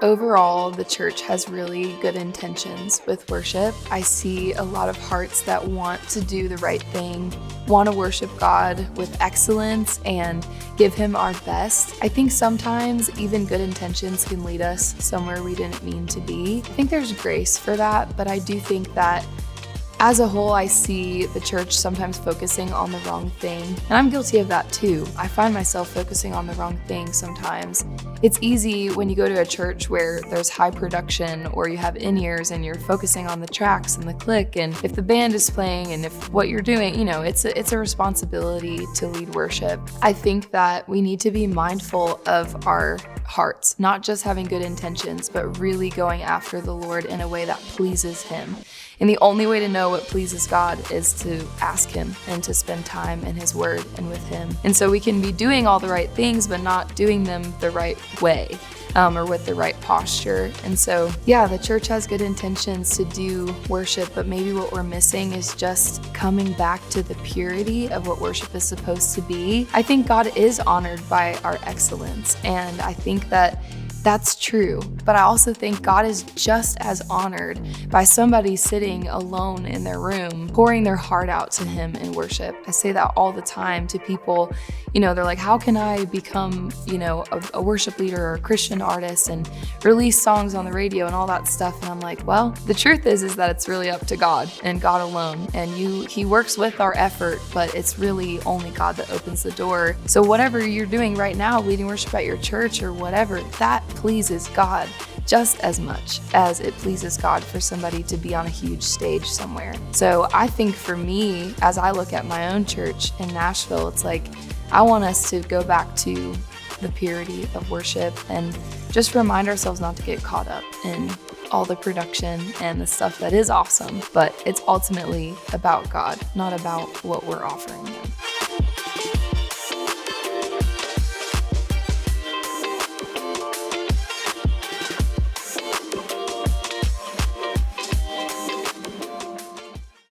Overall, the church has really good intentions with worship. I see a lot of hearts that want to do the right thing, want to worship God with excellence and give Him our best. I think sometimes even good intentions can lead us somewhere we didn't mean to be. I think there's grace for that, but I do think that as a whole, I see the church sometimes focusing on the wrong thing, and I'm guilty of that too. I find myself focusing on the wrong thing sometimes. It's easy when you go to a church where there's high production or you have in-ears and you're focusing on the tracks and the click, and if the band is playing and if what you're doing, it's a responsibility to lead worship. I think that we need to be mindful of our hearts, not just having good intentions, but really going after the Lord in a way that pleases Him. And the only way to know what pleases God is to ask Him and to spend time in His Word and with Him. And so we can be doing all the right things, but not doing them the right way or with the right posture. And so, the church has good intentions to do worship, but maybe what we're missing is just coming back to the purity of what worship is supposed to be. I think God is honored by our excellence, and I think that that's true, but I also think God is just as honored by somebody sitting alone in their room, pouring their heart out to Him in worship. I say that all the time to people. They're like, how can I become, a worship leader or a Christian artist and release songs on the radio and all that stuff? And I'm like, well, the truth is that it's really up to God and God alone. And He works with our effort, but it's really only God that opens the door. So whatever you're doing right now, leading worship at your church or whatever, that pleases God just as much as it pleases God for somebody to be on a huge stage somewhere. So I think for me, as I look at my own church in Nashville, it's like I want us to go back to the purity of worship and just remind ourselves not to get caught up in all the production and the stuff that is awesome, but it's ultimately about God, not about what we're offering Him.